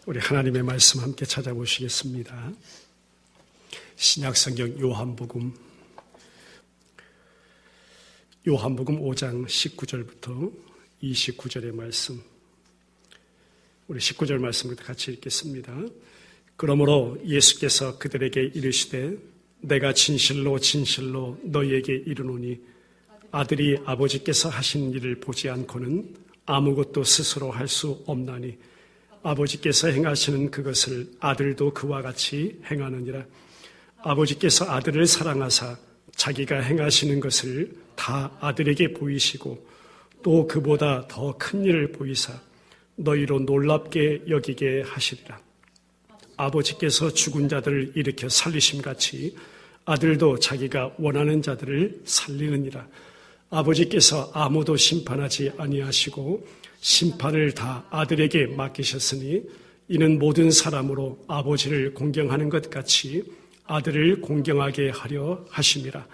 우리 하나님의 말씀 함께 찾아보시겠습니다. 신약성경 요한복음 5장 19절부터 29절의 말씀, 우리 19절 말씀부터 같이 읽겠습니다. 그러므로 예수께서 그들에게 이르시되 내가 진실로 진실로 너희에게 이르노니 아들이 아버지께서 하신 일을 보지 않고는 아무것도 스스로 할 수 없나니 아버지께서 행하시는 그것을 아들도 그와 같이 행하느니라. 아버지께서 아들을 사랑하사 자기가 행하시는 것을 다 아들에게 보이시고 또 그보다 더 큰 일을 보이사 너희로 놀랍게 여기게 하시리라. 아버지께서 죽은 자들을 일으켜 살리심같이 아들도 자기가 원하는 자들을 살리느니라. 아버지께서 아무도 심판하지 아니하시고 심판을 다 아들에게 맡기셨으니 이는 모든 사람으로 아버지를 공경하는 것 같이 아들을 공경하게 하려 하심이라.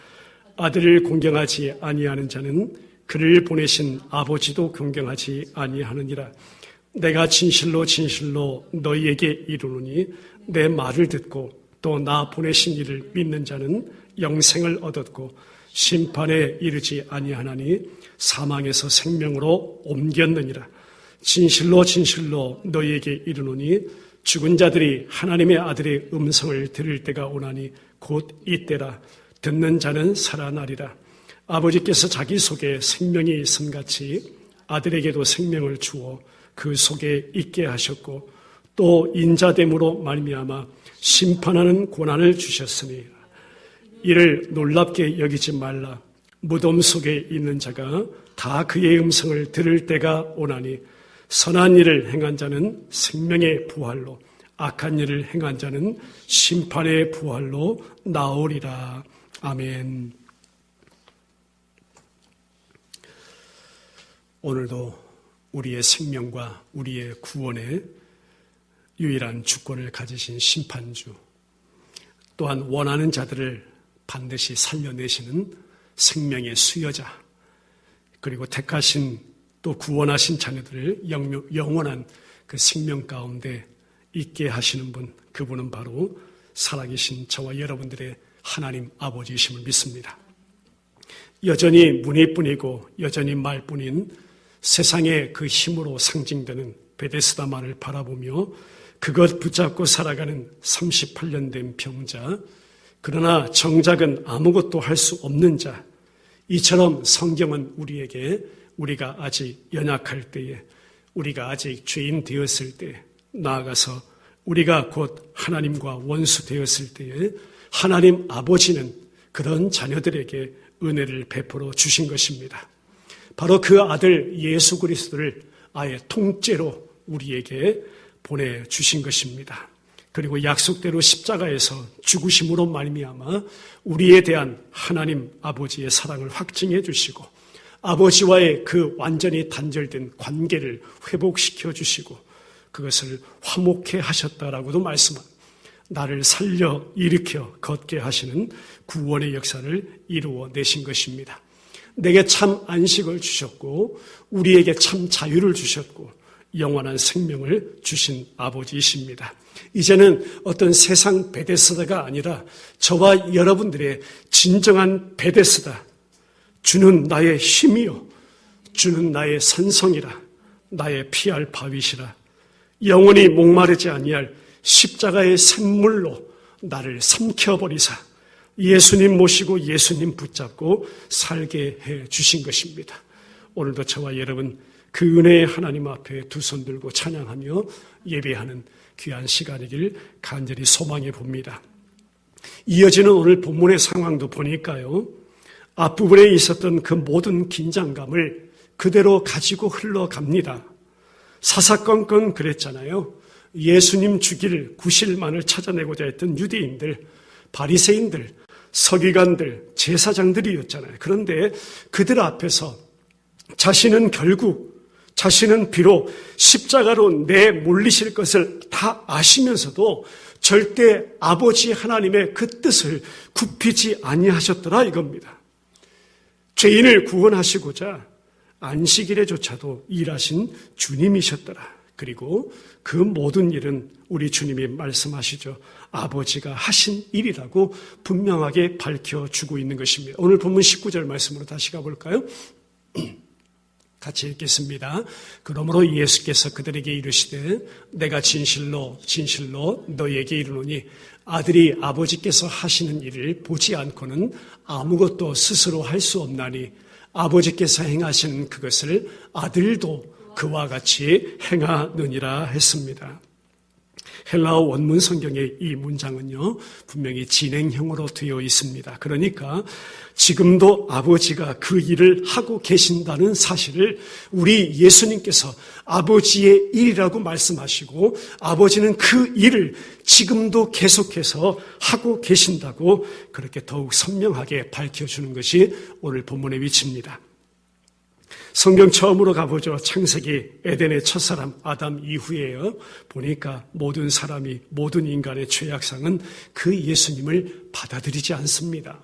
아들을 공경하지 아니하는 자는 그를 보내신 아버지도 공경하지 아니하느니라. 내가 진실로 진실로 너희에게 이르노니 내 말을 듣고 또 나 보내신 이를 믿는 자는 영생을 얻었고 심판에 이르지 아니하나니 사망에서 생명으로 옮겼느니라. 진실로 진실로 너희에게 이르노니 죽은 자들이 하나님의 아들의 음성을 들을 때가 오나니 곧 이때라. 듣는 자는 살아나리라. 아버지께서 자기 속에 생명이 있음같이 아들에게도 생명을 주어 그 속에 있게 하셨고 또 인자됨으로 말미암아 심판하는 권한을 주셨으니 이를 놀랍게 여기지 말라. 무덤 속에 있는 자가 다 그의 음성을 들을 때가 오나니 선한 일을 행한 자는 생명의 부활로 악한 일을 행한 자는 심판의 부활로 나오리라. 아멘. 오늘도 우리의 생명과 우리의 구원의 유일한 주권을 가지신 심판주, 또한 원하는 자들을 반드시 살려내시는 생명의 수여자, 그리고 택하신 또 구원하신 자녀들을 영원한 그 생명 가운데 있게 하시는 분, 그분은 바로 살아계신 저와 여러분들의 하나님 아버지이심을 믿습니다. 여전히 문의뿐이고 여전히 말뿐인 세상의 그 힘으로 상징되는 베데스다만을 바라보며 그것 붙잡고 살아가는 38년 된 병자, 그러나 정작은 아무것도 할 수 없는 자, 이처럼 성경은 우리에게 우리가 아직 연약할 때에, 우리가 아직 죄인 되었을 때, 나아가서 우리가 곧 하나님과 원수 되었을 때에 하나님 아버지는 그런 자녀들에게 은혜를 베풀어 주신 것입니다. 바로 그 아들 예수 그리스도를 아예 통째로 우리에게 보내주신 것입니다. 그리고 약속대로 십자가에서 죽으심으로 말미암아 우리에 대한 하나님 아버지의 사랑을 확증해 주시고 아버지와의 그 완전히 단절된 관계를 회복시켜 주시고 그것을 화목해 하셨다라고도 말씀합니다. 나를 살려 일으켜 걷게 하시는 구원의 역사를 이루어 내신 것입니다. 내게 참 안식을 주셨고 우리에게 참 자유를 주셨고 영원한 생명을 주신 아버지이십니다. 이제는 어떤 세상 베데스다가 아니라 저와 여러분들의 진정한 베데스다, 주는 나의 힘이요 주는 나의 산성이라, 나의 피할 바위시라, 영원히 목마르지 아니할 십자가의 샘물로 나를 삼켜버리사 예수님 모시고 예수님 붙잡고 살게 해 주신 것입니다. 오늘도 저와 여러분 그 은혜의 하나님 앞에 두 손 들고 찬양하며 예배하는 귀한 시간이길 간절히 소망해 봅니다. 이어지는 오늘 본문의 상황도 보니까요, 앞부분에 있었던 그 모든 긴장감을 그대로 가지고 흘러갑니다. 사사건건 그랬잖아요. 예수님 죽일 구실만을 찾아내고자 했던 유대인들, 바리새인들, 서기관들, 제사장들이었잖아요. 그런데 그들 앞에서 자신은 비록 십자가로 내몰리실 것을 다 아시면서도 절대 아버지 하나님의 그 뜻을 굽히지 아니하셨더라 이겁니다. 죄인을 구원하시고자 안식일에조차도 일하신 주님이셨더라. 그리고 그 모든 일은 우리 주님이 말씀하시죠. 아버지가 하신 일이라고 분명하게 밝혀주고 있는 것입니다. 오늘 본문 19절 말씀으로 다시 가볼까요? 같이 읽겠습니다. 그러므로 예수께서 그들에게 이르시되 내가 진실로 진실로 너희에게 이르노니 아들이 아버지께서 하시는 일을 보지 않고는 아무것도 스스로 할 수 없나니 아버지께서 행하시는 그것을 아들도 그와 같이 행하느니라 했습니다. 헬라어 원문 성경의 이 문장은요, 분명히 진행형으로 되어 있습니다. 그러니까 지금도 아버지가 그 일을 하고 계신다는 사실을 우리 예수님께서 아버지의 일이라고 말씀하시고 아버지는 그 일을 지금도 계속해서 하고 계신다고 그렇게 더욱 선명하게 밝혀주는 것이 오늘 본문의 위치입니다. 성경 처음으로 가보죠. 창세기 에덴의 첫사람 아담 이후에요. 보니까 모든 사람이 모든 인간의 죄악상은 그 예수님을 받아들이지 않습니다.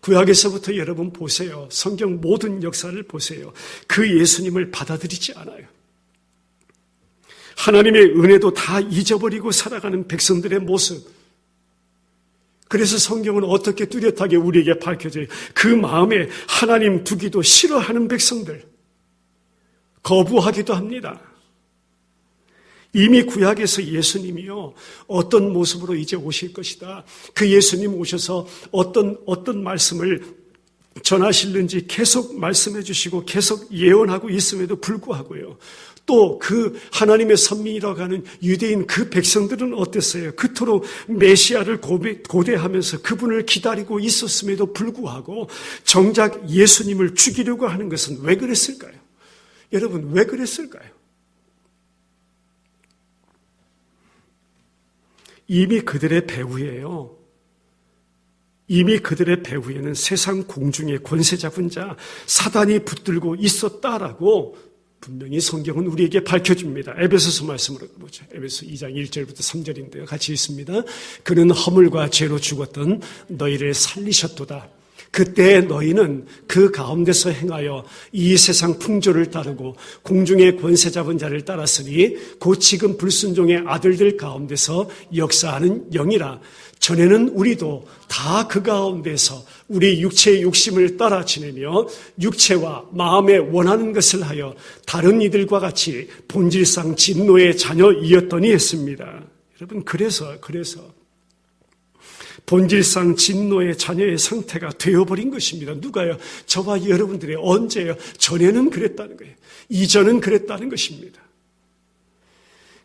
구약에서부터 여러분 보세요. 성경 모든 역사를 보세요. 그 예수님을 받아들이지 않아요. 하나님의 은혜도 다 잊어버리고 살아가는 백성들의 모습. 그래서 성경은 어떻게 뚜렷하게 우리에게 밝혀져요. 그 마음에 하나님 두기도 싫어하는 백성들, 거부하기도 합니다. 이미 구약에서 예수님이요, 어떤 모습으로 이제 오실 것이다. 그 예수님 오셔서 어떤 말씀을 전하실는지 계속 말씀해 주시고 계속 예언하고 있음에도 불구하고요. 또 그 하나님의 선민이라고 하는 유대인 그 백성들은 어땠어요? 그토록 메시아를 고대하면서 그분을 기다리고 있었음에도 불구하고 정작 예수님을 죽이려고 하는 것은 왜 그랬을까요? 여러분, 왜 그랬을까요? 이미 그들의 배후에요. 이미 그들의 배후에는 세상 공중의 권세 잡은 자 사단이 붙들고 있었다라고 분명히 성경은 우리에게 밝혀줍니다. 에베소서 말씀으로 보죠. 에베소 2장 1절부터 3절인데요. 같이 읽습니다. 그는 허물과 죄로 죽었던 너희를 살리셨도다. 그때 너희는 그 가운데서 행하여 이 세상 풍조를 따르고 공중의 권세 잡은 자를 따랐으니 곧 지금 불순종의 아들들 가운데서 역사하는 영이라. 전에는 우리도 다 그 가운데서 우리 육체의 욕심을 따라 지내며 육체와 마음에 원하는 것을 하여 다른 이들과 같이 본질상 진노의 자녀이었더니 했습니다. 여러분, 그래서 본질상 진노의 자녀의 상태가 되어버린 것입니다. 누가요? 저와 여러분들이 언제요? 전에는 그랬다는 거예요. 이전은 그랬다는 것입니다.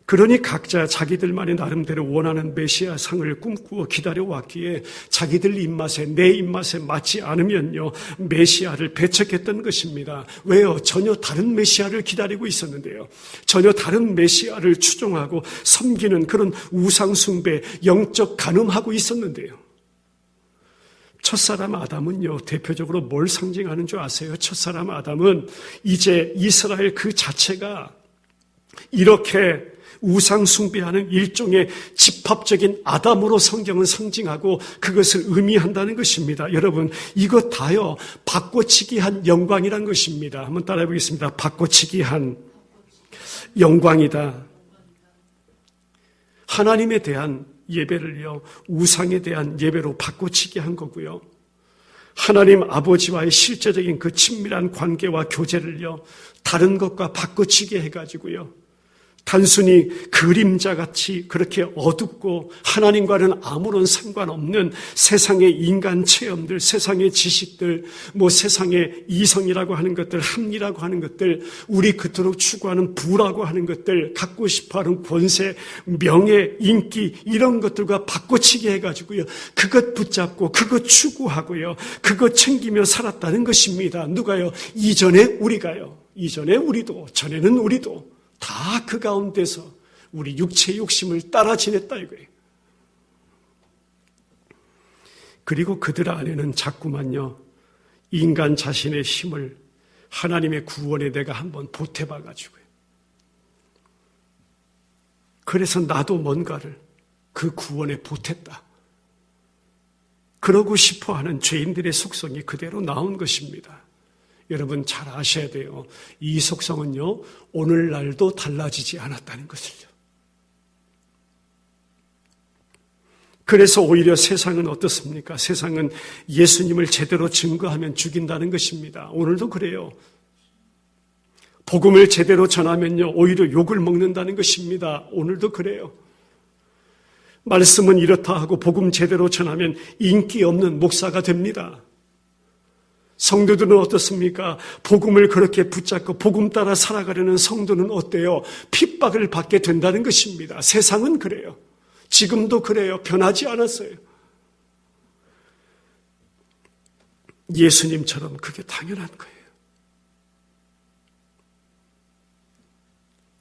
그러니 각자 자기들만의 나름대로 원하는 메시아 상을 꿈꾸어 기다려왔기에 자기들 입맛에 내 입맛에 맞지 않으면요 메시아를 배척했던 것입니다. 왜요? 전혀 다른 메시아를 기다리고 있었는데요. 전혀 다른 메시아를 추종하고 섬기는 그런 우상 숭배, 영적 간음하고 있었는데요. 첫사람 아담은요, 대표적으로 뭘 상징하는 줄 아세요? 첫사람 아담은 이제 이스라엘 그 자체가 이렇게 우상 숭배하는 일종의 집합적인 아담으로 성경은 상징하고 그것을 의미한다는 것입니다. 여러분, 이것 다요 바꿔치기한 영광이란 것입니다. 한번 따라해 보겠습니다. 바꿔치기한 영광이다. 하나님에 대한 예배를요 우상에 대한 예배로 바꿔치기한 거고요. 하나님 아버지와의 실제적인 그 친밀한 관계와 교제를요 다른 것과 바꿔치기 해가지고요 단순히 그림자같이 그렇게 어둡고 하나님과는 아무런 상관없는 세상의 인간 체험들, 세상의 지식들, 세상의 이성이라고 하는 것들, 합리라고 하는 것들, 우리 그토록 추구하는 부라고 하는 것들, 갖고 싶어하는 권세, 명예, 인기 이런 것들과 바꿔치기 해가지고요. 그것 붙잡고 그것 추구하고요. 그것 챙기며 살았다는 것입니다. 누가요? 이전에 우리도, 전에는 우리도 다 그 가운데서 우리 육체의 욕심을 따라 지냈다 이거예요. 그리고 그들 안에는 자꾸만요 인간 자신의 힘을 하나님의 구원에 내가 한번 보태봐가지고요. 그래서 나도 뭔가를 그 구원에 보탰다. 그러고 싶어하는 죄인들의 속성이 그대로 나온 것입니다. 여러분 잘 아셔야 돼요. 이 속성은요, 오늘날도 달라지지 않았다는 것을요. 그래서 오히려 세상은 어떻습니까? 세상은 예수님을 제대로 증거하면 죽인다는 것입니다. 오늘도 그래요. 복음을 제대로 전하면요, 오히려 욕을 먹는다는 것입니다. 오늘도 그래요. 말씀은 이렇다 하고 복음 제대로 전하면 인기 없는 목사가 됩니다. 성도들은 어떻습니까? 복음을 그렇게 붙잡고 복음 따라 살아가려는 성도는 어때요? 핍박을 받게 된다는 것입니다. 세상은 그래요. 지금도 그래요. 변하지 않았어요. 예수님처럼 그게 당연한 거예요.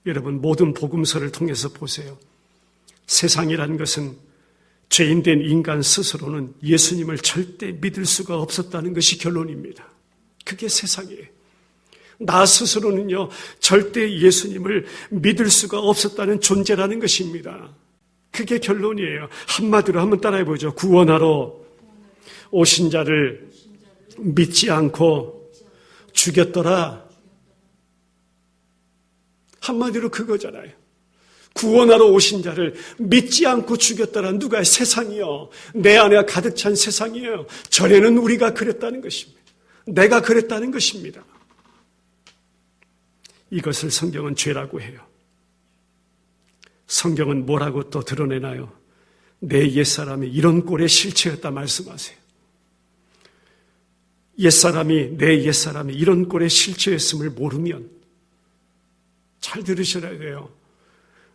여러분, 모든 복음서를 통해서 보세요. 세상이라는 것은 죄인된 인간 스스로는 예수님을 절대 믿을 수가 없었다는 것이 결론입니다. 그게 세상이에요. 나 스스로는요, 절대 예수님을 믿을 수가 없었다는 존재라는 것입니다. 그게 결론이에요. 한마디로 한번 따라해보죠. 구원하러 오신 자를 믿지 않고 죽였더라. 한마디로 그거잖아요. 구원하러 오신 자를 믿지 않고 죽였더라. 누가? 세상이요. 내 안에 가득 찬 세상이에요. 전에는 우리가 그랬다는 것입니다. 내가 그랬다는 것입니다. 이것을 성경은 죄라고 해요. 성경은 뭐라고 또 드러내나요? 내 옛사람이 이런 꼴의 실체였다 말씀하세요. 내 옛사람이 이런 꼴의 실체였음을 모르면, 잘 들으셔야 돼요.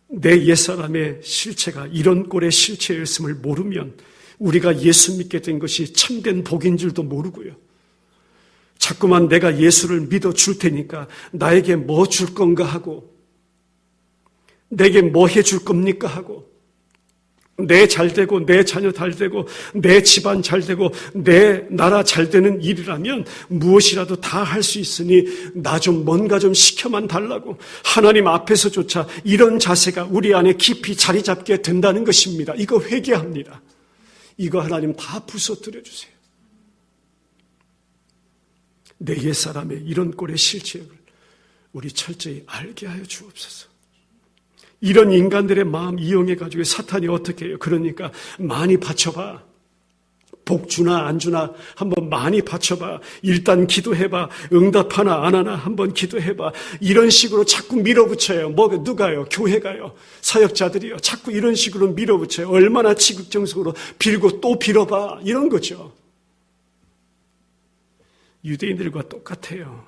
내 옛사람의 실체가 이런 꼴의 실체였음을 모르면 우리가 예수 믿게 된 것이 참된 복인 줄도 모르고요. 자꾸만 내가 예수를 믿어줄 테니까 나에게 뭐 줄 건가 하고, 내게 뭐 해줄 겁니까 하고, 내 잘되고 내 자녀 잘되고 내 집안 잘되고 내 나라 잘되는 일이라면 무엇이라도 다 할 수 있으니 나 좀 뭔가 좀 시켜만 달라고 하나님 앞에서조차 이런 자세가 우리 안에 깊이 자리 잡게 된다는 것입니다. 이거 회개합니다. 이거 하나님 다 부서뜨려 주세요. 내 옛사람의 이런 꼴의 실체를 우리 철저히 알게 하여 주옵소서. 이런 인간들의 마음 이용해가지고 사탄이 어떻게 해요? 그러니까 많이 바쳐봐. 복 주나 안 주나 한번 많이 바쳐봐. 일단 기도해봐. 응답하나 안 하나 한번 기도해봐. 이런 식으로 자꾸 밀어붙여요. 누가요? 교회가요? 사역자들이요? 자꾸 이런 식으로 밀어붙여요. 얼마나 지극정성으로 빌고 또 빌어봐. 이런 거죠. 유대인들과 똑같아요.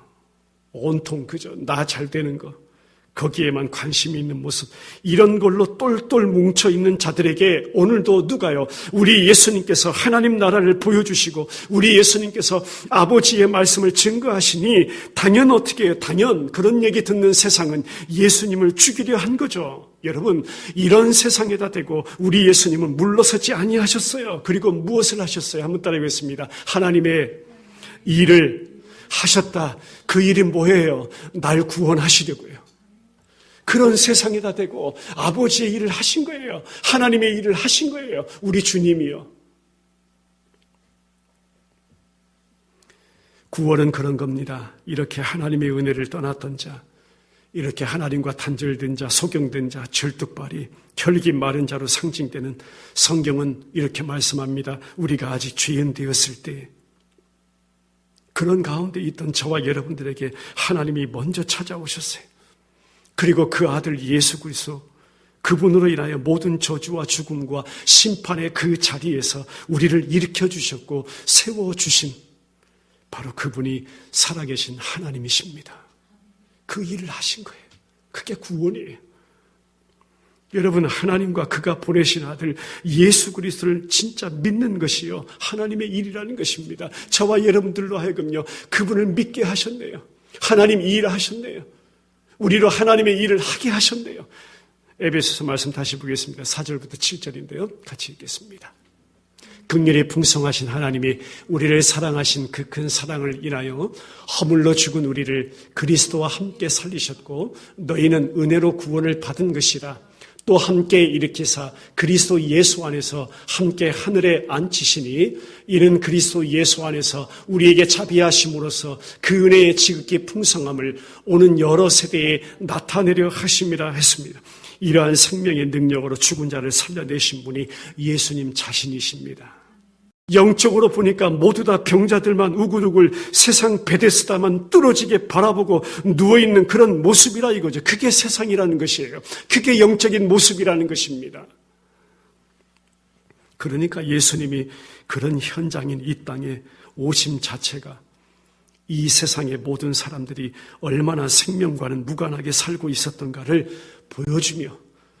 온통 그저 나 잘 되는 거, 거기에만 관심이 있는 모습, 이런 걸로 똘똘 뭉쳐있는 자들에게 오늘도 누가요? 우리 예수님께서 하나님 나라를 보여주시고 우리 예수님께서 아버지의 말씀을 증거하시니 당연 어떻게 해요? 당연 그런 얘기 듣는 세상은 예수님을 죽이려 한 거죠. 여러분, 이런 세상에다 대고 우리 예수님은 물러서지 아니하셨어요. 그리고 무엇을 하셨어요? 한번 따라해보겠습니다. 하나님의 일을 하셨다. 그 일이 뭐예요? 날 구원하시려고요. 그런 세상에다 대고 아버지의 일을 하신 거예요. 하나님의 일을 하신 거예요. 우리 주님이요. 구원은 그런 겁니다. 이렇게 하나님의 은혜를 떠났던 자, 이렇게 하나님과 단절된 자, 소경된 자, 절뚝발이 혈기 마른 자로 상징되는 성경은 이렇게 말씀합니다. 우리가 아직 죄인 되었을 때 그런 가운데 있던 저와 여러분들에게 하나님이 먼저 찾아오셨어요. 그리고 그 아들 예수 그리스도, 그분으로 인하여 모든 저주와 죽음과 심판의 그 자리에서 우리를 일으켜 주셨고 세워주신 바로 그분이 살아계신 하나님이십니다. 그 일을 하신 거예요. 그게 구원이에요. 여러분, 하나님과 그가 보내신 아들 예수 그리스도를 진짜 믿는 것이요, 하나님의 일이라는 것입니다. 저와 여러분들로 하여금요, 그분을 믿게 하셨네요. 하나님 이 일을 하셨네요. 우리로 하나님의 일을 하게 하셨네요. 에베소서 말씀 다시 보겠습니다. 4절부터 7절인데요. 같이 읽겠습니다. 긍휼이 풍성하신 하나님이 우리를 사랑하신 그 큰 사랑을 인하여 허물로 죽은 우리를 그리스도와 함께 살리셨고 너희는 은혜로 구원을 받은 것이라. 또 함께 일으키사 그리스도 예수 안에서 함께 하늘에 앉히시니 이는 그리스도 예수 안에서 우리에게 자비하심으로써 그 은혜의 지극히 풍성함을 오는 여러 세대에 나타내려 하심이라 했습니다. 이러한 생명의 능력으로 죽은 자를 살려내신 분이 예수님 자신이십니다. 영적으로 보니까 모두 다 병자들만 우글우글 세상 베데스다만 뚫어지게 바라보고 누워있는 그런 모습이라 이거죠. 그게 세상이라는 것이에요. 그게 영적인 모습이라는 것입니다. 그러니까 예수님이 그런 현장인 이 땅에 오심 자체가 이 세상의 모든 사람들이 얼마나 생명과는 무관하게 살고 있었던가를 보여주며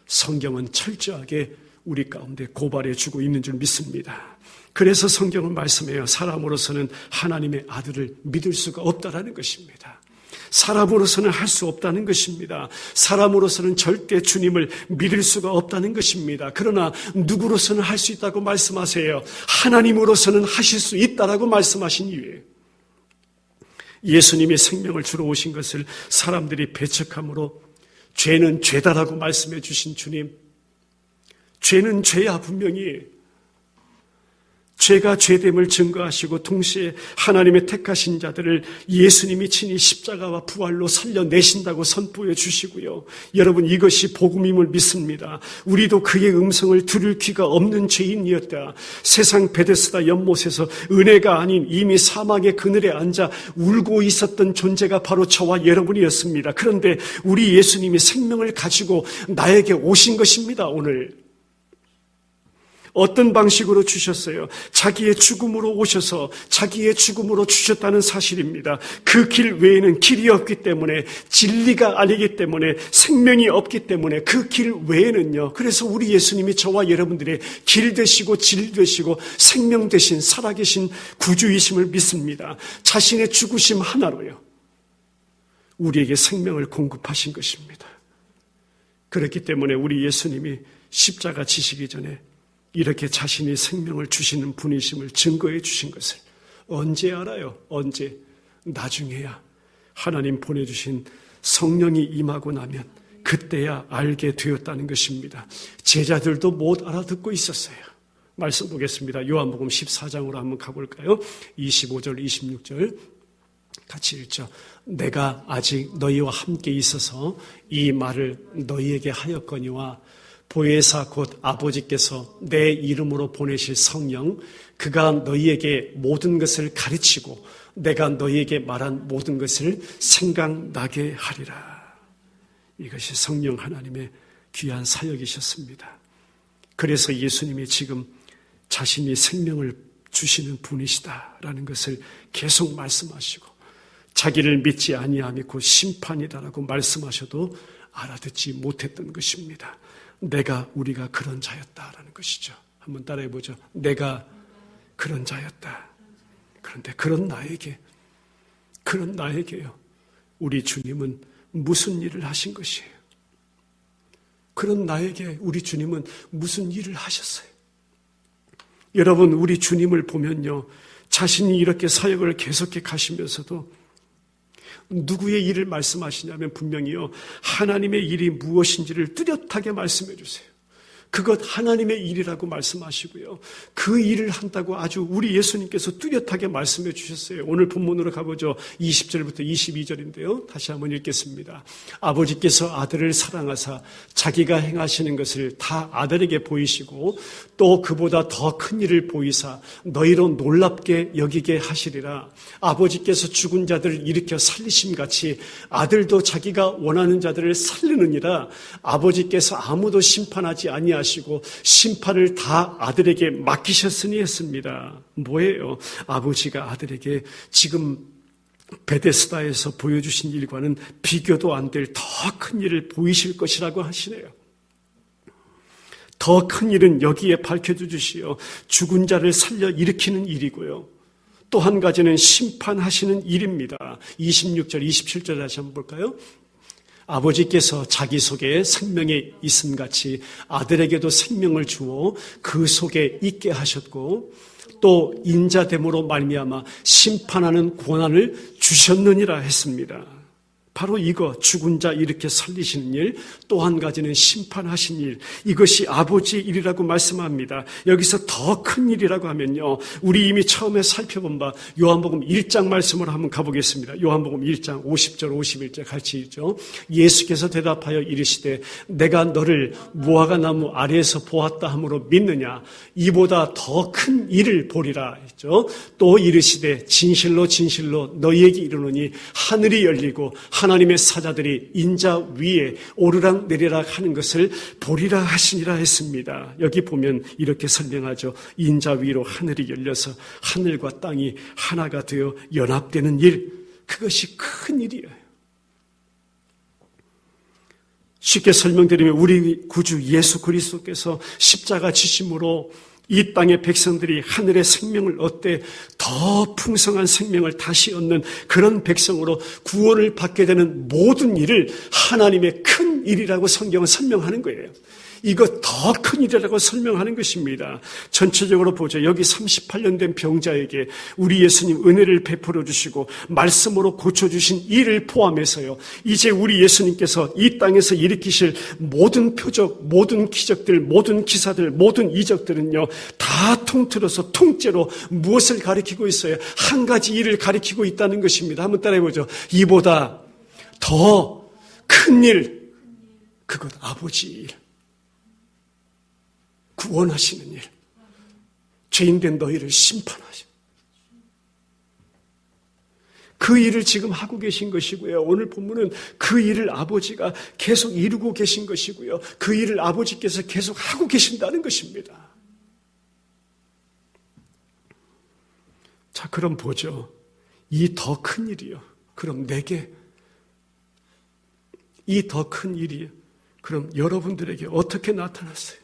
성경은 철저하게 우리 가운데 고발해 주고 있는 줄 믿습니다. 그래서 성경은 말씀해요. 사람으로서는 하나님의 아들을 믿을 수가 없다라는 것입니다. 사람으로서는 할 수 없다는 것입니다. 사람으로서는 절대 주님을 믿을 수가 없다는 것입니다. 그러나 누구로서는 할 수 있다고 말씀하세요. 하나님으로서는 하실 수 있다라고 말씀하신 이유에 예수님이 생명을 주러 오신 것을 사람들이 배척함으로 죄는 죄다라고 말씀해 주신 주님, 죄는 죄야 분명히 죄가 죄됨을 증거하시고 동시에 하나님의 택하신 자들을 예수님이 친히 십자가와 부활로 살려내신다고 선포해 주시고요. 여러분 이것이 복음임을 믿습니다. 우리도 그의 음성을 들을 귀가 없는 죄인이었다. 세상 베데스다 연못에서 은혜가 아닌 이미 사망의 그늘에 앉아 울고 있었던 존재가 바로 저와 여러분이었습니다. 그런데 우리 예수님이 생명을 가지고 나에게 오신 것입니다. 오늘 어떤 방식으로 주셨어요? 자기의 죽음으로 오셔서 자기의 죽음으로 주셨다는 사실입니다. 그 길 외에는 길이 없기 때문에, 진리가 아니기 때문에, 생명이 없기 때문에 그 길 외에는요. 그래서 우리 예수님이 저와 여러분들의 길 되시고 진리 되시고 생명 되신 살아계신 구주이심을 믿습니다. 자신의 죽으심 하나로요. 우리에게 생명을 공급하신 것입니다. 그렇기 때문에 우리 예수님이 십자가 지시기 전에 이렇게 자신이 생명을 주시는 분이심을 증거해 주신 것을 언제 알아요? 언제? 나중에야 하나님 보내주신 성령이 임하고 나면 그때야 알게 되었다는 것입니다. 제자들도 못 알아듣고 있었어요. 말씀 보겠습니다. 요한복음 14장으로 한번 가볼까요? 25절, 26절 같이 읽죠. 내가 아직 너희와 함께 있어서 이 말을 너희에게 하였거니와 보혜사 곧 아버지께서 내 이름으로 보내실 성령 그가 너희에게 모든 것을 가르치고 내가 너희에게 말한 모든 것을 생각나게 하리라. 이것이 성령 하나님의 귀한 사역이셨습니다. 그래서 예수님이 지금 자신이 생명을 주시는 분이시다라는 것을 계속 말씀하시고 자기를 믿지 아니함이 곧 심판이다라고 말씀하셔도 알아듣지 못했던 것입니다. 우리가 그런 자였다라는 것이죠. 한번 따라해보죠. 내가 그런 자였다. 그런데 그런 나에게요. 우리 주님은 무슨 일을 하신 것이에요? 그런 나에게 우리 주님은 무슨 일을 하셨어요? 여러분, 우리 주님을 보면요. 자신이 이렇게 사역을 계속해 가시면서도 누구의 일을 말씀하시냐면 분명히요. 하나님의 일이 무엇인지를 뚜렷하게 말씀해 주세요. 그것 하나님의 일이라고 말씀하시고요. 그 일을 한다고 아주 우리 예수님께서 뚜렷하게 말씀해 주셨어요. 오늘 본문으로 가보죠. 20절부터 22절인데요. 다시 한번 읽겠습니다. 아버지께서 아들을 사랑하사 자기가 행하시는 것을 다 아들에게 보이시고 또 그보다 더 큰 일을 보이사 너희로 놀랍게 여기게 하시리라. 아버지께서 죽은 자들을 일으켜 살리심 같이 아들도 자기가 원하는 자들을 살리느니라. 아버지께서 아무도 심판하지 아니하시고 심판을 다 아들에게 맡기셨으니 했습니다. 뭐예요? 아버지가 아들에게 지금 베데스다에서 보여주신 일과는 비교도 안 될 더 큰 일을 보이실 것이라고 하시네요. 더 큰 일은 여기에 밝혀주시오. 죽은 자를 살려 일으키는 일이고요. 또 한 가지는 심판하시는 일입니다. 26절, 27절 다시 한번 볼까요? 아버지께서 자기 속에 생명이 있음 같이 아들에게도 생명을 주어 그 속에 있게 하셨고 또 인자됨으로 말미암아 심판하는 권한을 주셨느니라 했습니다. 바로 이거 죽은 자 이렇게 살리시는 일, 또 한 가지는 심판하신 일, 이것이 아버지의 일이라고 말씀합니다. 여기서 더 큰 일이라고 하면요, 우리 이미 처음에 살펴본 바 요한복음 1장 말씀으로 한번 가보겠습니다. 요한복음 1장 50절 51절 같이 읽죠. 예수께서 대답하여 이르시되 내가 너를 무화과 나무 아래에서 보았다 함으로 믿느냐? 이보다 더 큰 일을 보리라 했죠. 또 이르시되 진실로 진실로 너희에게 이르노니 하늘이 열리고 하나님의 사자들이 인자 위에 오르락 내리락 하는 것을 보리라 하시니라 했습니다. 여기 보면 이렇게 설명하죠. 인자 위로 하늘이 열려서 하늘과 땅이 하나가 되어 연합되는 일, 그것이 큰 일이에요. 쉽게 설명드리면 우리 구주 예수 그리스도께서 십자가 지심으로 이 땅의 백성들이 하늘의 생명을 얻되 더 풍성한 생명을 다시 얻는 그런 백성으로 구원을 받게 되는 모든 일을 하나님의 큰 일이라고 성경은 설명하는 거예요. 이거 더 큰 일이라고 설명하는 것입니다. 전체적으로 보죠. 여기 38년 된 병자에게 우리 예수님 은혜를 베풀어 주시고 말씀으로 고쳐주신 일을 포함해서요, 이제 우리 예수님께서 이 땅에서 일으키실 모든 표적, 모든 기적들, 모든 기사들, 모든 이적들은요, 다 통틀어서 통째로 무엇을 가리키고 있어요? 한 가지 일을 가리키고 있다는 것입니다. 한번 따라해보죠. 이보다 더 큰 일, 그것 아버지 일. 구원하시는 일, 죄인된 너희를 심판하시는 그 일을 지금 하고 계신 것이고요. 오늘 본문은 그 일을 아버지가 계속 이루고 계신 것이고요. 그 일을 아버지께서 계속 하고 계신다는 것입니다. 자, 그럼 보죠. 이 더 큰 일이요. 그럼 내게 이 더 큰 일이 그럼 여러분들에게 어떻게 나타났어요?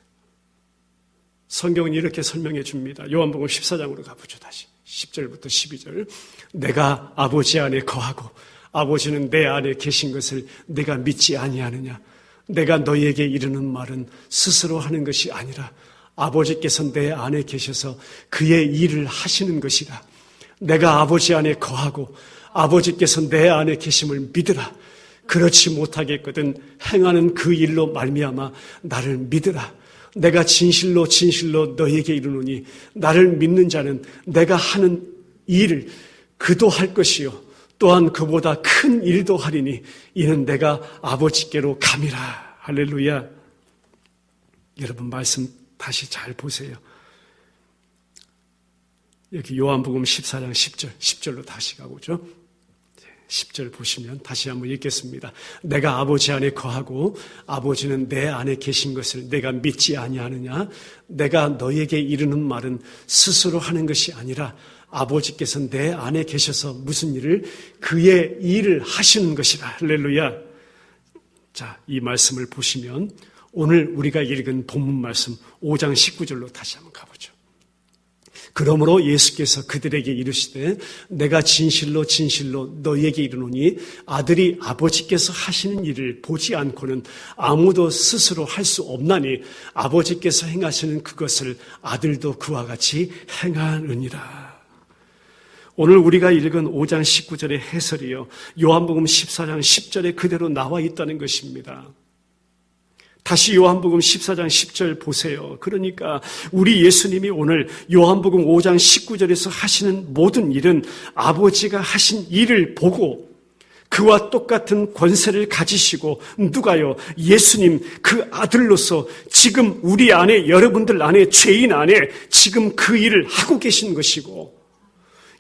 성경은 이렇게 설명해 줍니다. 요한복음 14장으로 가보죠. 다시 10절부터 12절. 내가 아버지 안에 거하고 아버지는 내 안에 계신 것을 내가 믿지 아니하느냐? 내가 너희에게 이르는 말은 스스로 하는 것이 아니라 아버지께서 내 안에 계셔서 그의 일을 하시는 것이라. 내가 아버지 안에 거하고 아버지께서 내 안에 계심을 믿으라. 그렇지 못하겠거든 행하는 그 일로 말미암아 나를 믿으라. 내가 진실로 진실로 너희에게 이르노니 나를 믿는 자는 내가 하는 일을 그도 할 것이요 또한 그보다 큰 일도 하리니 이는 내가 아버지께로 감이라. 할렐루야. 여러분 말씀 다시 잘 보세요. 여기 요한복음 14장 10절로 다시 가보죠. 10절 보시면 다시 한번 읽겠습니다. 내가 아버지 안에 거하고 아버지는 내 안에 계신 것을 내가 믿지 아니하느냐? 내가 너희에게 이르는 말은 스스로 하는 것이 아니라 아버지께서 내 안에 계셔서 무슨 일을? 그의 일을 하시는 것이라. 할렐루야. 자, 이 말씀을 보시면 오늘 우리가 읽은 본문 말씀 5장 19절로 다시 한번 가보죠. 그러므로 예수께서 그들에게 이르시되 내가 진실로 진실로 너희에게 이르노니 아들이 아버지께서 하시는 일을 보지 않고는 아무도 스스로 할 수 없나니 아버지께서 행하시는 그것을 아들도 그와 같이 행하느니라. 오늘 우리가 읽은 5장 19절의 해설이요, 요한복음 14장 10절에 그대로 나와 있다는 것입니다. 다시 요한복음 14장 10절 보세요. 그러니까 우리 예수님이 오늘 요한복음 5장 19절에서 하시는 모든 일은 아버지가 하신 일을 보고 그와 똑같은 권세를 가지시고, 누가요? 예수님 그 아들로서 지금 우리 안에, 여러분들 안에, 죄인 안에 지금 그 일을 하고 계신 것이고,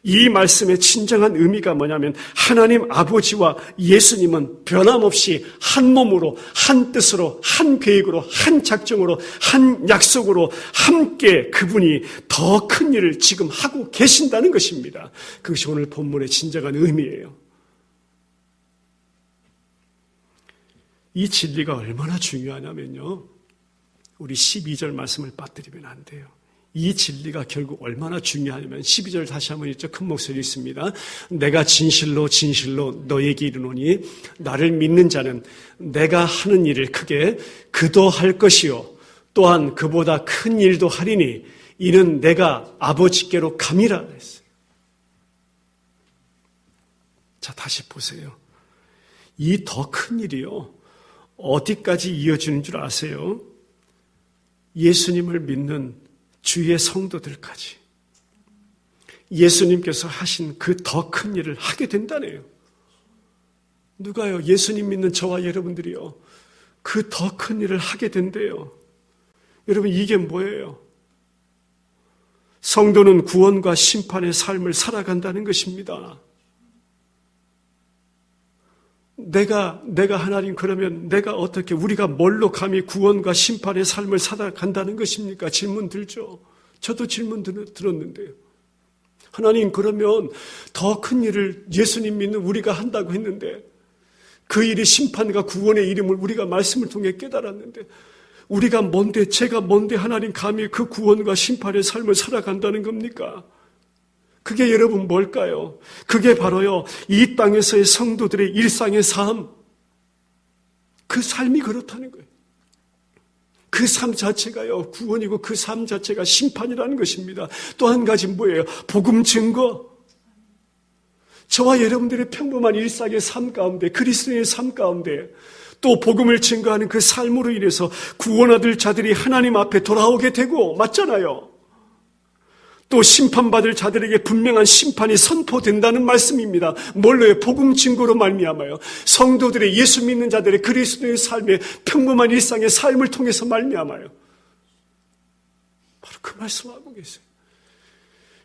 이 말씀의 진정한 의미가 뭐냐면 하나님 아버지와 예수님은 변함없이 한 몸으로, 한 뜻으로, 한 계획으로, 한 작정으로, 한 약속으로 함께 그분이 더 큰 일을 지금 하고 계신다는 것입니다. 그것이 오늘 본문의 진정한 의미예요. 이 진리가 얼마나 중요하냐면요, 우리 12절 말씀을 빠뜨리면 안 돼요. 이 진리가 결국 얼마나 중요하냐면 12절 다시 한번 읽죠. 큰 목소리 있습니다. 내가 진실로 진실로 너에게 이르노니 나를 믿는 자는 내가 하는 일을 크게 그도 할 것이요 또한 그보다 큰 일도 하리니 이는 내가 아버지께로 감이라 했어요. 자, 다시 보세요. 이 더 큰 일이요. 어디까지 이어지는 줄 아세요? 예수님을 믿는 주의 성도들까지. 예수님께서 하신 그 더 큰 일을 하게 된다네요. 누가요? 예수님 믿는 저와 여러분들이요. 그 더 큰 일을 하게 된대요. 여러분, 이게 뭐예요? 성도는 구원과 심판의 삶을 살아간다는 것입니다. 내가 하나님, 그러면 내가 어떻게, 우리가 뭘로 감히 구원과 심판의 삶을 살아간다는 것입니까? 질문 들죠. 저도 질문 들었는데요. 하나님, 그러면 더 큰 일을 예수님 믿는 우리가 한다고 했는데, 그 일이 심판과 구원의 이름을 우리가 말씀을 통해 깨달았는데, 우리가 뭔데, 제가 뭔데 하나님 감히 그 구원과 심판의 삶을 살아간다는 겁니까? 그게 여러분 뭘까요? 그게 바로요, 이 땅에서의 성도들의 일상의 삶, 그 삶이 그렇다는 거예요. 그 삶 자체가요, 구원이고 그 삶 자체가 심판이라는 것입니다. 또 한 가지 뭐예요? 복음 증거. 저와 여러분들의 평범한 일상의 삶 가운데, 그리스도의 삶 가운데, 또 복음을 증거하는 그 삶으로 인해서 구원받을 자들이 하나님 앞에 돌아오게 되고, 맞잖아요. 또 심판받을 자들에게 분명한 심판이 선포된다는 말씀입니다. 뭘로요? 복음 증거로 말미암아요. 성도들의, 예수 믿는 자들의 그리스도의 삶의 평범한 일상의 삶을 통해서 말미암아요. 바로 그 말씀하고 계세요.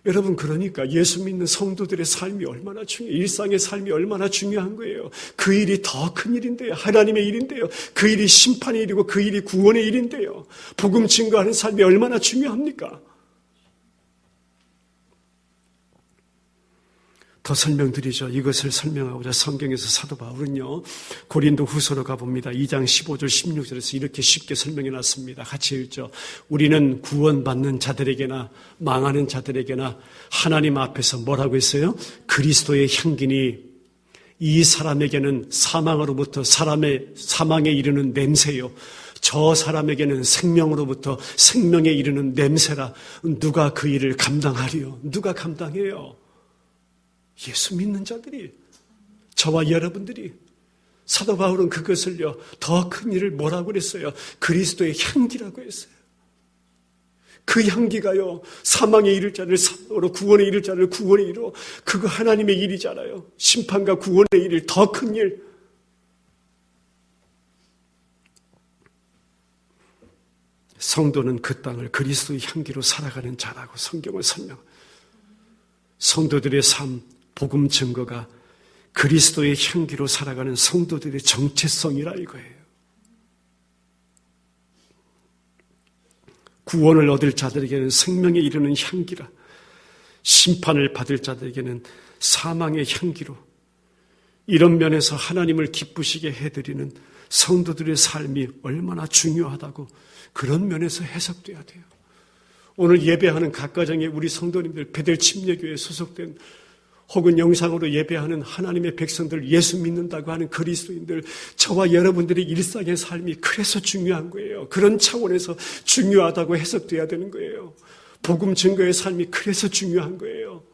여러분, 그러니까 예수 믿는 성도들의 삶이 얼마나 중요해요. 일상의 삶이 얼마나 중요한 거예요. 그 일이 더 큰 일인데요. 하나님의 일인데요. 그 일이 심판의 일이고 그 일이 구원의 일인데요. 복음 증거하는 삶이 얼마나 중요합니까? 더 설명드리죠. 이것을 설명하고자 성경에서 사도 바울은요, 고린도 후서로 가봅니다. 2장 15절 16절에서 이렇게 쉽게 설명해 놨습니다. 같이 읽죠. 우리는 구원받는 자들에게나 망하는 자들에게나 하나님 앞에서 뭐라고 했어요? 그리스도의 향기니 이 사람에게는 사망으로부터 사망에 이르는 냄새요, 저 사람에게는 생명으로부터 생명에 이르는 냄새라. 누가 그 일을 감당하리요? 누가 감당해요? 예수 믿는 자들이, 저와 여러분들이. 사도 바울은 그것을요, 더 큰 일을 뭐라고 그랬어요? 그리스도의 향기라고 했어요. 그 향기가요, 사망에 이를 자를 사망으로, 구원에 이를 자를 구원에 이르러, 그거 하나님의 일이잖아요. 심판과 구원의 일을, 더 큰 일. 성도는 그 땅을 그리스도의 향기로 살아가는 자라고 성경을 설명. 성도들의 삶, 복음 증거가 그리스도의 향기로 살아가는 성도들의 정체성이라 이거예요. 구원을 얻을 자들에게는 생명에 이르는 향기라, 심판을 받을 자들에게는 사망의 향기로, 이런 면에서 하나님을 기쁘시게 해드리는 성도들의 삶이 얼마나 중요하다고 그런 면에서 해석돼야 돼요. 오늘 예배하는 각 가정의 우리 성도님들, 베델 침례교회에 소속된 혹은 영상으로 예배하는 하나님의 백성들, 예수 믿는다고 하는 그리스도인들, 저와 여러분들의 일상의 삶이 그래서 중요한 거예요. 그런 차원에서 중요하다고 해석돼야 되는 거예요. 복음 증거의 삶이 그래서 중요한 거예요.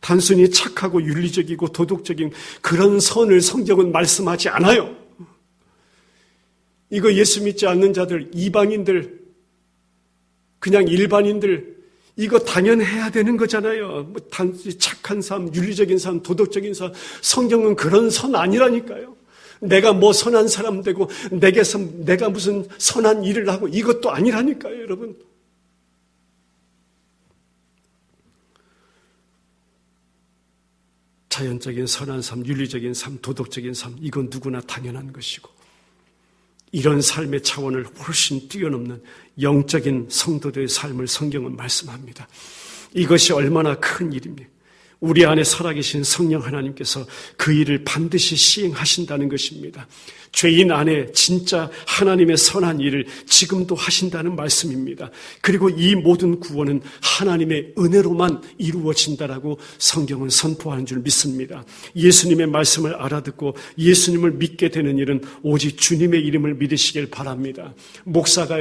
단순히 착하고 윤리적이고 도덕적인 그런 선을 성경은 말씀하지 않아요. 이거 예수 믿지 않는 자들, 이방인들, 그냥 일반인들, 이거 당연해야 되는 거잖아요. 뭐 단순히 착한 삶, 윤리적인 삶, 도덕적인 삶. 성경은 그런 선 아니라니까요. 내가 뭐 선한 사람 되고 내가 무슨 선한 일을 하고 이것도 아니라니까요, 여러분. 자연적인 선한 삶, 윤리적인 삶, 도덕적인 삶, 이건 누구나 당연한 것이고, 이런 삶의 차원을 훨씬 뛰어넘는 영적인 성도들의 삶을 성경은 말씀합니다. 이것이 얼마나 큰 일입니까? 우리 안에 살아계신 성령 하나님께서 그 일을 반드시 시행하신다는 것입니다. 죄인 안에 진짜 하나님의 선한 일을 지금도 하신다는 말씀입니다. 그리고 이 모든 구원은 하나님의 은혜로만 이루어진다라고 성경은 선포하는 줄 믿습니다. 예수님의 말씀을 알아듣고 예수님을 믿게 되는 일은 오직 주님의 이름을 믿으시길 바랍니다. 목사가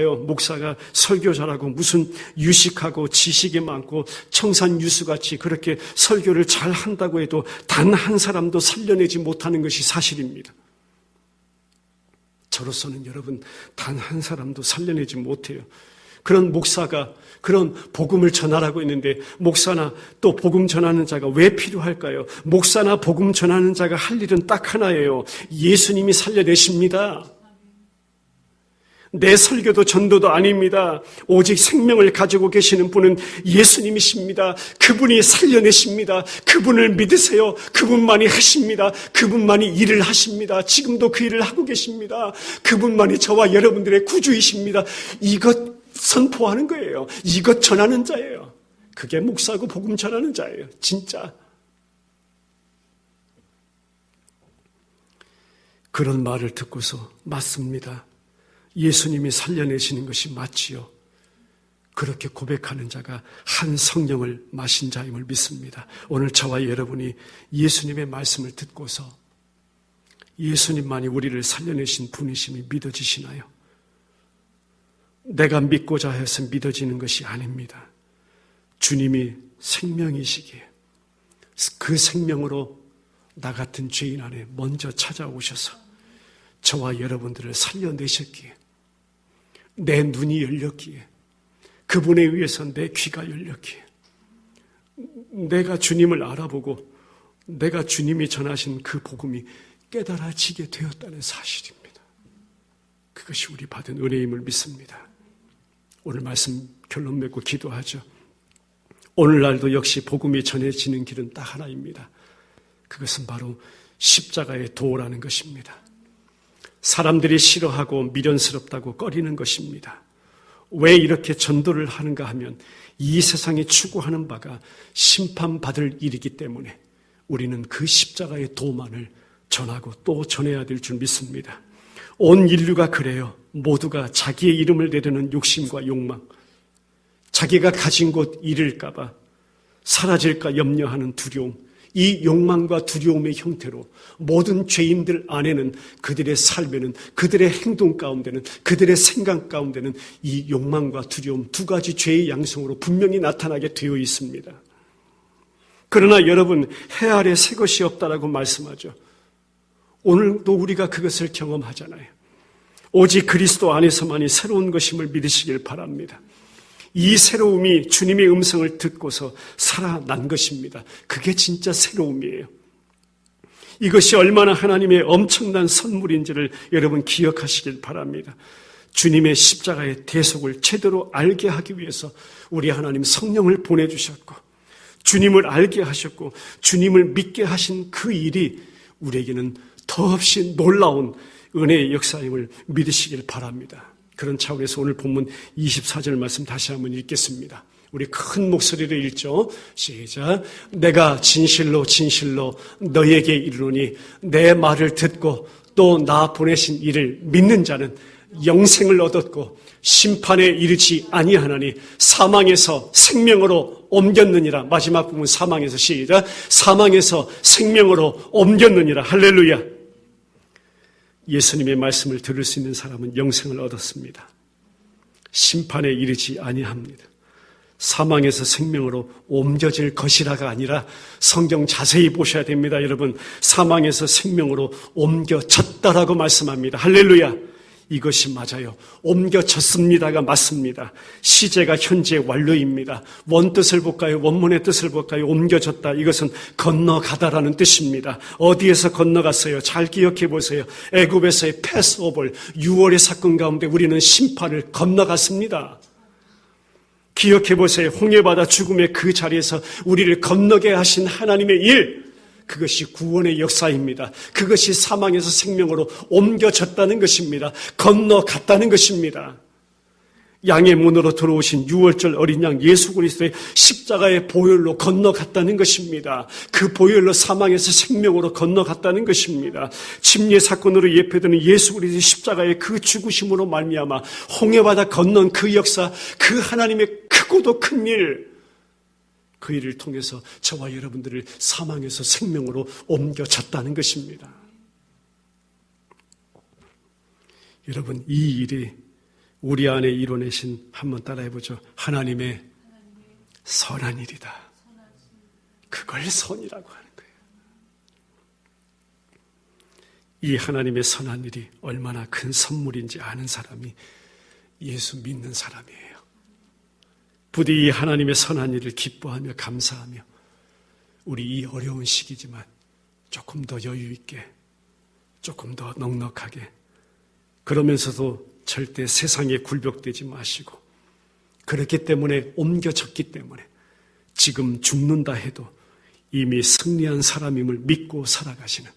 설교 잘하고 무슨 유식하고 지식이 많고 청산유수같이 그렇게 설교 설교를 잘 한다고 해도 단 한 사람도 살려내지 못하는 것이 사실입니다. 저로서는 여러분 단 한 사람도 살려내지 못해요. 그런 목사가 그런 복음을 전하라고 했는데 목사나 또 복음 전하는 자가 왜 필요할까요? 목사나 복음 전하는 자가 할 일은 딱 하나예요. 예수님이 살려내십니다. 내 설교도 전도도 아닙니다. 오직 생명을 가지고 계시는 분은 예수님이십니다. 그분이 살려내십니다. 그분을 믿으세요. 그분만이 하십니다. 그분만이 일을 하십니다. 지금도 그 일을 하고 계십니다. 그분만이 저와 여러분들의 구주이십니다. 이것 선포하는 거예요. 이것 전하는 자예요. 그게 목사고 복음 전하는 자예요. 진짜. 그런 말을 듣고서 맞습니다. 예수님이 살려내시는 것이 맞지요. 그렇게 고백하는 자가 한 성령을 마신 자임을 믿습니다. 오늘 저와 여러분이 예수님의 말씀을 듣고서 예수님만이 우리를 살려내신 분이심이 믿어지시나요? 내가 믿고자 해서 믿어지는 것이 아닙니다. 주님이 생명이시기에 그 생명으로 나 같은 죄인 안에 먼저 찾아오셔서 저와 여러분들을 살려내셨기에 내 눈이 열렸기에 그분에 의해서 내 귀가 열렸기에 내가 주님을 알아보고 내가 주님이 전하신 그 복음이 깨달아지게 되었다는 사실입니다. 그것이 우리 받은 은혜임을 믿습니다. 오늘 말씀 결론 맺고 기도하죠. 오늘날도 역시 복음이 전해지는 길은 딱 하나입니다. 그것은 바로 십자가의 도라는 것입니다. 사람들이 싫어하고 미련스럽다고 꺼리는 것입니다. 왜 이렇게 전도를 하는가 하면 이 세상이 추구하는 바가 심판받을 일이기 때문에 우리는 그 십자가의 도만을 전하고 또 전해야 될 줄 믿습니다. 온 인류가 그래요. 모두가 자기의 이름을 내려는 욕심과 욕망, 자기가 가진 곳 잃을까 봐 사라질까 염려하는 두려움, 이 욕망과 두려움의 형태로 모든 죄인들 안에는 그들의 삶에는 그들의 행동 가운데는 그들의 생각 가운데는 이 욕망과 두려움 두 가지 죄의 양성으로 분명히 나타나게 되어 있습니다. 그러나 여러분 해 아래 새 것이 없다라고 말씀하죠. 오늘도 우리가 그것을 경험하잖아요. 오직 그리스도 안에서만이 새로운 것임을 믿으시길 바랍니다. 이 새로움이 주님의 음성을 듣고서 살아난 것입니다. 그게 진짜 새로움이에요. 이것이 얼마나 하나님의 엄청난 선물인지를 여러분 기억하시길 바랍니다. 주님의 십자가의 대속을 제대로 알게 하기 위해서 우리 하나님 성령을 보내주셨고 주님을 알게 하셨고 주님을 믿게 하신 그 일이 우리에게는 더없이 놀라운 은혜의 역사임을 믿으시길 바랍니다. 그런 차원에서 오늘 본문 24절 말씀 다시 한번 읽겠습니다. 우리 큰 목소리로 읽죠. 시작. 내가 진실로 진실로 너에게 이르노니 내 말을 듣고 또 나 보내신 이를 믿는 자는 영생을 얻었고 심판에 이르지 아니하나니 사망에서 생명으로 옮겼느니라. 마지막 부분 사망에서 시작. 사망에서 생명으로 옮겼느니라. 할렐루야. 예수님의 말씀을 들을 수 있는 사람은 영생을 얻었습니다. 심판에 이르지 아니합니다. 사망에서 생명으로 옮겨질 것이라가 아니라 성경 자세히 보셔야 됩니다. 여러분 사망에서 생명으로 옮겨졌다라고 말씀합니다. 할렐루야. 이것이 맞아요. 옮겨졌습니다가 맞습니다. 시제가 현재 완료입니다. 원뜻을 볼까요? 원문의 뜻을 볼까요? 옮겨졌다. 이것은 건너가다라는 뜻입니다. 어디에서 건너갔어요? 잘 기억해 보세요. 애굽에서의 패스오버, 6월의 사건 가운데 우리는 심판을 건너갔습니다. 기억해 보세요. 홍해바다 죽음의 그 자리에서 우리를 건너게 하신 하나님의 일, 그것이 구원의 역사입니다. 그것이 사망에서 생명으로 옮겨졌다는 것입니다. 건너갔다는 것입니다. 양의 문으로 들어오신 6월절 어린 양 예수 그리스도의 십자가의 보혈로 건너갔다는 것입니다. 그 보혈로 사망에서 생명으로 건너갔다는 것입니다. 침례 사건으로 예표되는 예수 그리스도의 십자가의 그 죽으심으로 말미암아 홍해바다 건넌 그 역사, 그 하나님의 크고도 큰 일, 그 일을 통해서 저와 여러분들을 사망에서 생명으로 옮겨졌다는 것입니다. 여러분 이 일이 우리 안에 이뤄내신, 한번 따라해보죠. 하나님의 선한 일이다. 그걸 선이라고 하는 거예요. 이 하나님의 선한 일이 얼마나 큰 선물인지 아는 사람이 예수 믿는 사람이에요. 부디 이 하나님의 선한 일을 기뻐하며 감사하며 우리 이 어려운 시기지만 조금 더 여유 있게, 조금 더 넉넉하게, 그러면서도 절대 세상에 굴복되지 마시고, 그렇기 때문에 옮겨졌기 때문에 지금 죽는다 해도 이미 승리한 사람임을 믿고 살아가시는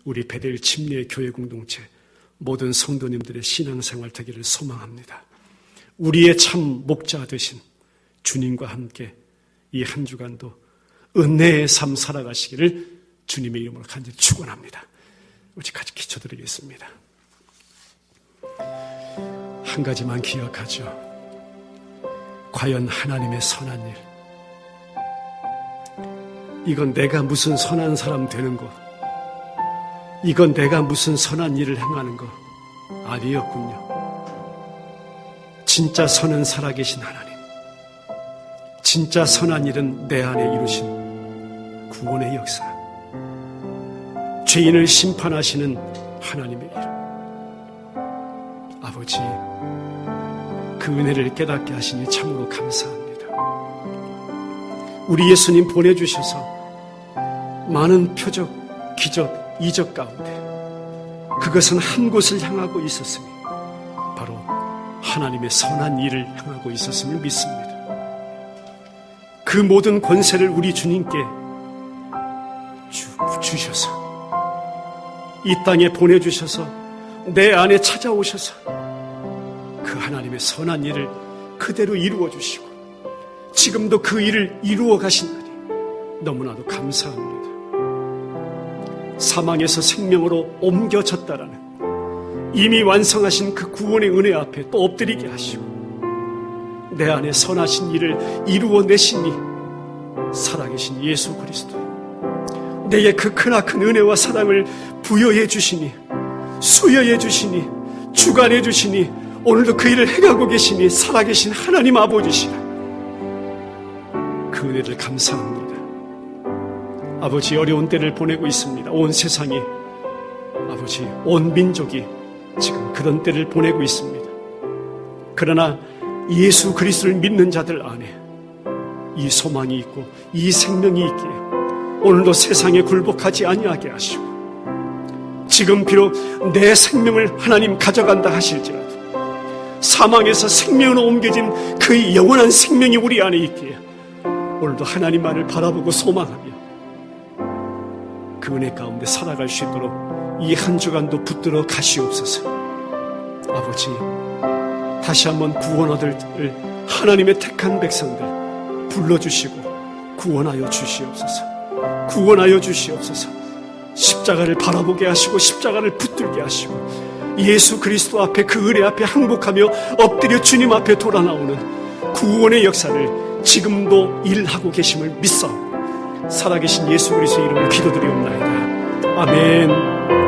우리 베델 침례 교회 공동체 모든 성도님들의 신앙생활 되기를 소망합니다. 우리의 참 목자 되신 주님과 함께 이 한 주간도 은혜의 삶 살아가시기를 주님의 이름으로 간절히 축원합니다. 우리 같이 기도드리겠습니다. 한 가지만 기억하죠. 과연 하나님의 선한 일, 이건 내가 무슨 선한 사람 되는 것, 이건 내가 무슨 선한 일을 행하는 것 아니었군요. 진짜 선은 살아계신 하나님, 진짜 선한 일은 내 안에 이루신 구원의 역사, 죄인을 심판하시는 하나님의 일. 아버지, 그 은혜를 깨닫게 하시니 참으로 감사합니다. 우리 예수님 보내주셔서 많은 표적, 기적, 이적 가운데 그것은 한 곳을 향하고 있었으니 바로 하나님의 선한 일을 향하고 있었음을 믿습니다. 그 모든 권세를 우리 주님께 주셔서 이 땅에 보내주셔서 내 안에 찾아오셔서 그 하나님의 선한 일을 그대로 이루어 주시고 지금도 그 일을 이루어 가신다니 너무나도 감사합니다. 사망에서 생명으로 옮겨졌다라는 이미 완성하신 그 구원의 은혜 앞에 또 엎드리게 하시고 내 안에 선하신 일을 이루어내시니 살아계신 예수 그리스도, 내게 그 크나큰 은혜와 사랑을 부여해 주시니, 수여해 주시니, 주관해 주시니, 오늘도 그 일을 행하고 계시니 살아계신 하나님 아버지시라. 그 은혜를 감사합니다. 아버지, 어려운 때를 보내고 있습니다. 온 세상이, 아버지, 온 민족이 지금 그런 때를 보내고 있습니다. 그러나 예수 그리스도를 믿는 자들 안에 이 소망이 있고 이 생명이 있기에 오늘도 세상에 굴복하지 아니하게 하시고, 지금 비록 내 생명을 하나님 가져간다 하실지라도 사망에서 생명으로 옮겨진 그 영원한 생명이 우리 안에 있기에 오늘도 하나님만을 바라보고 소망하며 그 은혜 가운데 살아갈 수 있도록 이 한 주간도 붙들어 가시옵소서. 아버지, 다시 한번 구원 얻을 하나님의 택한 백성들 불러주시고 구원하여 주시옵소서. 구원하여 주시옵소서. 십자가를 바라보게 하시고 십자가를 붙들게 하시고 예수 그리스도 앞에, 그 은혜 앞에 항복하며 엎드려 주님 앞에 돌아 나오는 구원의 역사를 지금도 일하고 계심을 믿사옵고 살아계신 예수 그리스도의 이름으로 기도드리옵나이다. 아멘.